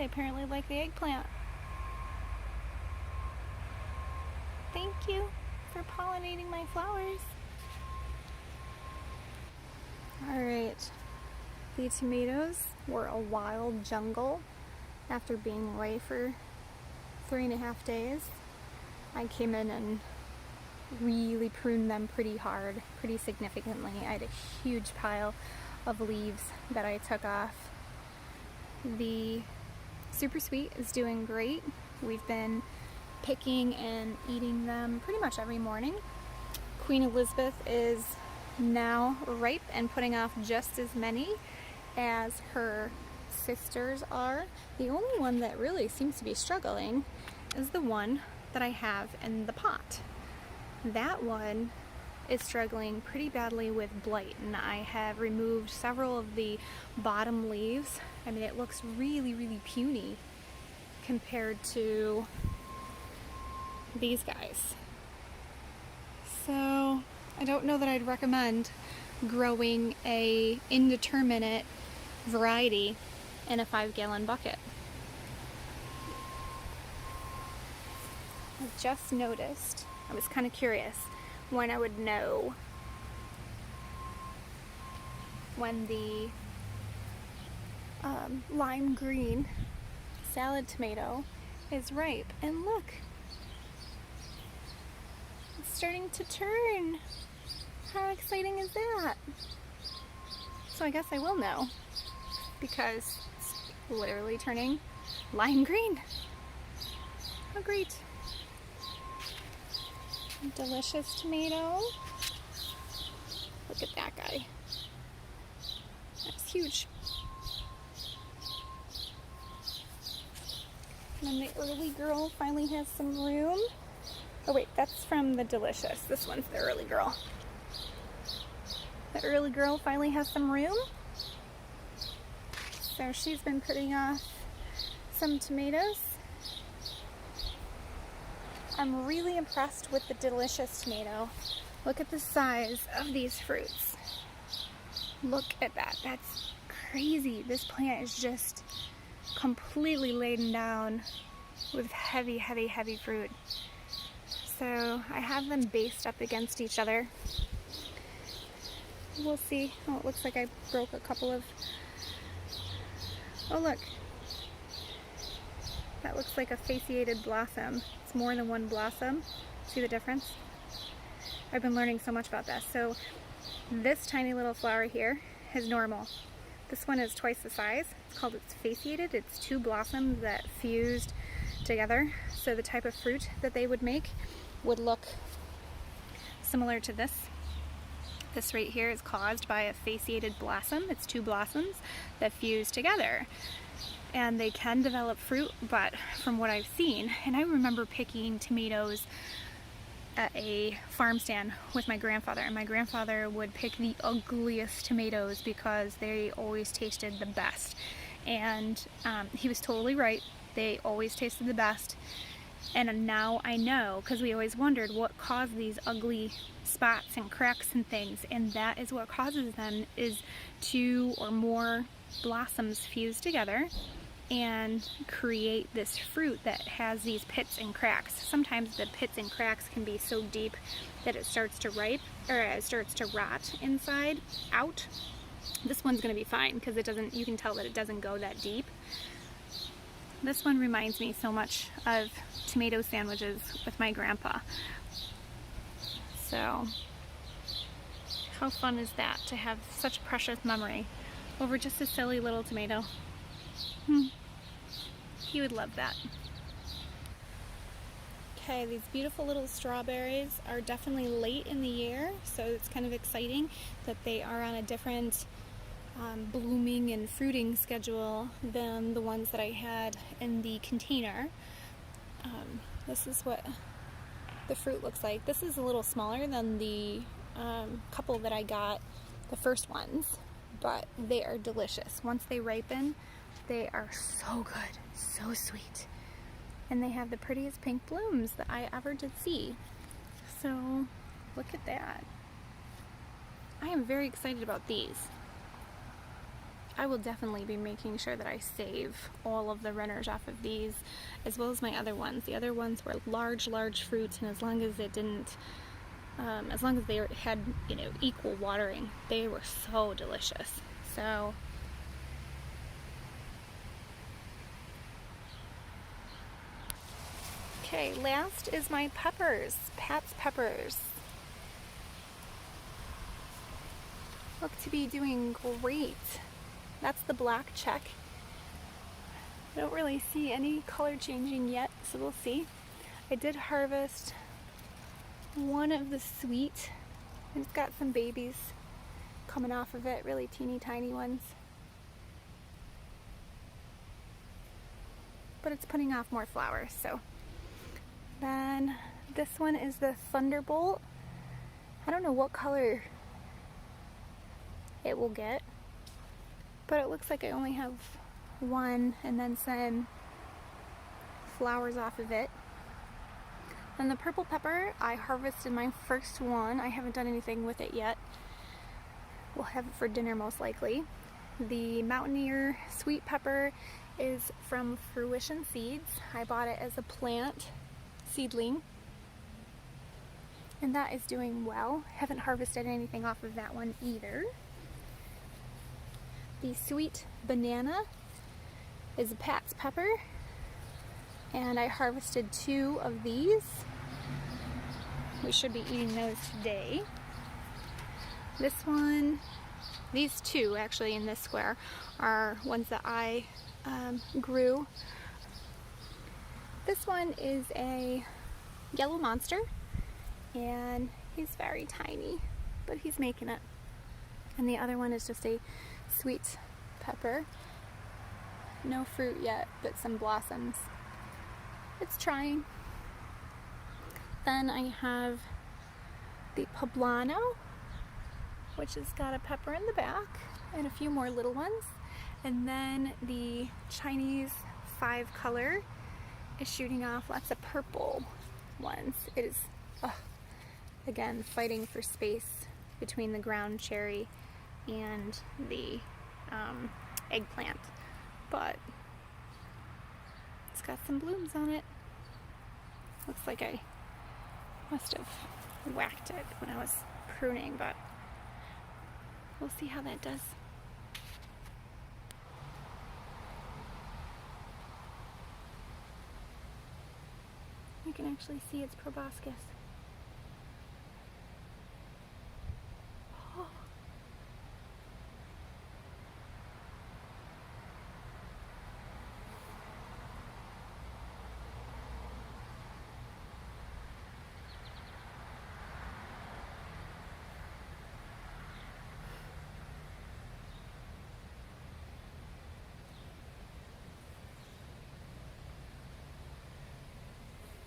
They apparently like the eggplant. Thank you for pollinating my flowers. Alright, the tomatoes were a wild jungle after being away for 3.5 days. I came in and really pruned them pretty hard, pretty significantly. I had a huge pile of leaves that I took off. The super sweet is doing great. We've been picking and eating them pretty much every morning. Queen Elizabeth is now ripe and putting off just as many as her sisters are. The only one that really seems to be struggling is the one that I have in the pot. That one is struggling pretty badly with blight, and I have removed several of the bottom leaves. I mean, it looks really, really puny compared to these guys. So I don't know that I'd recommend growing a indeterminate variety in a 5-gallon bucket. I just noticed, I was kind of curious when I would know when the lime green salad tomato is ripe. And look, it's starting to turn. How exciting is that? So I guess I will know, because it's literally turning lime green. How great. Delicious tomato. Look at that guy. That's huge. And then the early girl finally has some room. Oh wait, that's from the delicious. This one's the early girl. The early girl finally has some room. So she's been putting off some tomatoes. I'm really impressed with the delicious tomato. Look at the size of these fruits. Look at that. That's crazy. This plant is just completely laden down with heavy, heavy, heavy fruit. So I have them based up against each other. We'll see. Oh, it looks like I broke a couple of... Oh, look. That looks like a fasciated blossom. It's more than one blossom. See the difference? I've been learning so much about this. So this tiny little flower here is normal. This one is twice the size. It's called it's fasciated. It's 2 blossoms that fused together. So the type of fruit that they would make would look similar to this. This right here is caused by a fasciated blossom. It's 2 blossoms that fuse together. And they can develop fruit, but from what I've seen, and I remember picking tomatoes at a farm stand with my grandfather, and my grandfather would pick the ugliest tomatoes because they always tasted the best. And he was totally right. They always tasted the best. And now I know, because we always wondered what caused these ugly spots and cracks and things, and that is what causes them, is 2 or more blossoms fuse together and create this fruit that has these pits and cracks. Sometimes the pits and cracks can be so deep that it starts to it starts to rot inside out. This one's going to be fine because it doesn't, you can tell that it doesn't go that deep. This one reminds me so much of tomato sandwiches with my grandpa. So how fun is that to have such a precious memory over just a silly little tomato? He would love that. Okay, these beautiful little strawberries are definitely late in the year, so it's kind of exciting that they are on a different blooming and fruiting schedule than the ones that I had in the container. This is what the fruit looks like. This is a little smaller than the couple that I got, the first ones, but they are delicious. Once they ripen, they are so good, so sweet. And they have the prettiest pink blooms that I ever did see. So look at that. I am very excited about these. I will definitely be making sure that I save all of the runners off of these, as well as my other ones. The other ones were large fruits, and as long as it didn't, as long as they had, you know, equal watering, they were so delicious. So okay, last is my peppers, Pat's peppers. Look to be doing great. That's the black check. I don't really see any color changing yet, so we'll see. I did harvest one of the sweet, and it's got some babies coming off of it, really teeny tiny ones. But it's putting off more flowers, so. Then this one is the Thunderbolt. I don't know what color it will get, but it looks like I only have one and then some flowers off of it. And the purple pepper, I harvested my first one. I haven't done anything with it yet. We'll have it for dinner most likely. The Mountaineer sweet pepper is from Fruition seeds. I bought it as a plant seedling, and that is doing well. Haven't harvested anything off of that one either. The sweet banana is a Pat's pepper, and I harvested 2 of these. We should be eating those today. This one, these 2 actually in this square are ones that I grew. This one is a yellow monster, and he's very tiny, but he's making it. And the other one is just a sweet pepper. No fruit yet, but some blossoms. It's trying. Then I have the poblano, which has got a pepper in the back and a few more little ones. And then the Chinese 5-color is shooting off lots of purple ones. It is, again, fighting for space between the ground cherry and the eggplant, but it's got some blooms on it. Looks like I must have whacked it when I was pruning, but we'll see how that does. You can actually see its proboscis. Oh.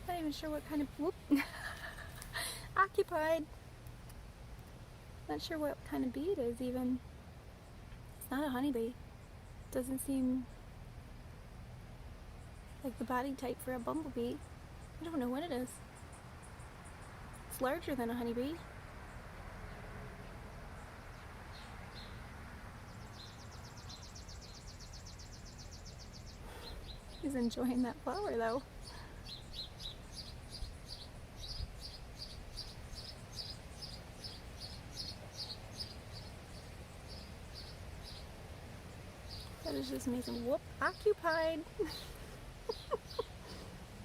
Not even sure what kind of, whoop, occupied. Not sure what kind of bee it is even. It's not a honeybee. Doesn't seem like the body type for a bumblebee. I don't know what it is. It's larger than a honeybee. He's enjoying that flower though. That is just amazing. Whoop, occupied.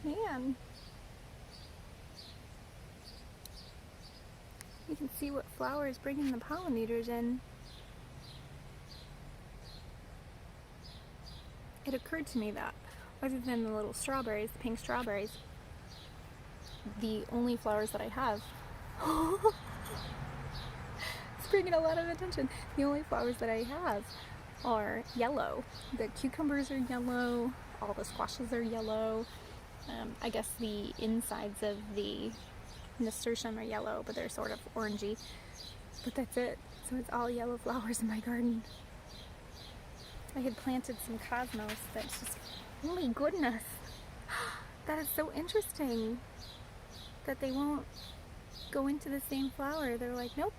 Man. You can see what flower is bringing the pollinators in. It occurred to me that, other than the little strawberries, the pink strawberries, the only flowers that I have, it's bringing a lot of attention, the only flowers that I have are yellow. The cucumbers are yellow, all the squashes are yellow. I guess the insides of the nasturtium are yellow, but they're sort of orangey. But that's it. So it's all yellow flowers in my garden. I had planted some cosmos that's just, oh my goodness. That is so interesting that they won't go into the same flower. They're like, nope.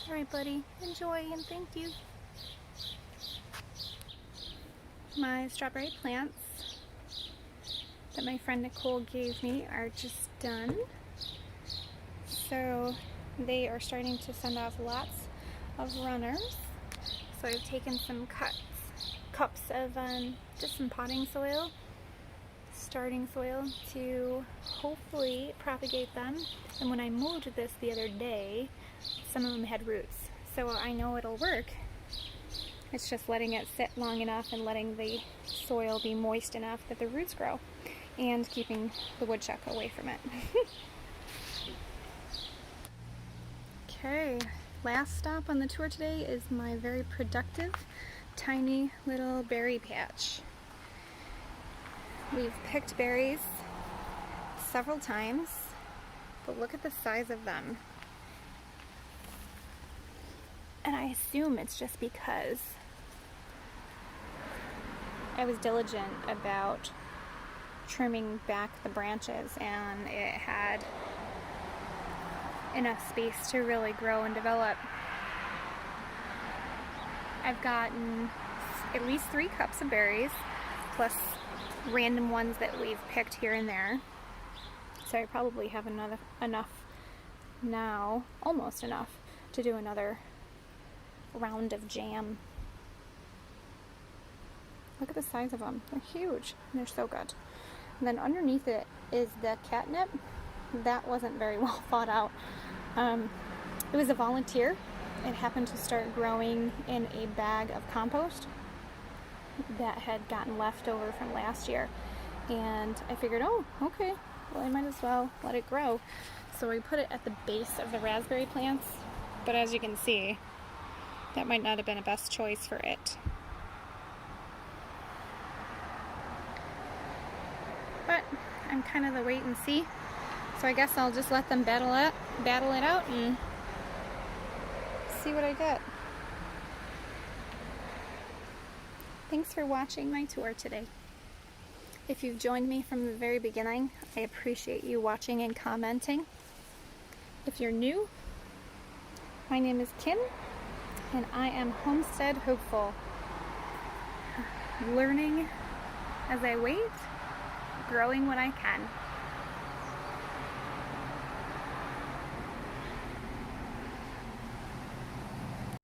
Alright, buddy, enjoy and thank you. My strawberry plants that my friend Nicole gave me are just done. So they are starting to send off lots of runners. So I've taken some cups of just some potting soil, starting soil, to hopefully propagate them. And when I moved this the other day, some of them had roots. So I know it'll work. It's just letting it sit long enough and letting the soil be moist enough that the roots grow, and keeping the woodchuck away from it. Okay, last stop on the tour today is my very productive, tiny little berry patch. We've picked berries several times, but look at the size of them. And I assume it's just because I was diligent about trimming back the branches and it had enough space to really grow and develop. I've gotten at least 3 cups of berries, plus random ones that we've picked here and there. So I probably have enough now, almost enough, to do another round of jam. Look at the size of them. They're huge and they're so good. And then underneath it is the catnip. That wasn't very well thought out. It was a volunteer. It happened to start growing in a bag of compost that had gotten left over from last year. And I figured, oh, okay, well, I might as well let it grow. So I put it at the base of the raspberry plants. But as you can see, that might not have been a best choice for it. But I'm kind of the wait and see. So I guess I'll just let them battle it out and see what I get. Thanks for watching my tour today. If you've joined me from the very beginning, I appreciate you watching and commenting. If you're new, my name is Kim, and I am Homestead Hopeful. Learning as I wait, growing when I can.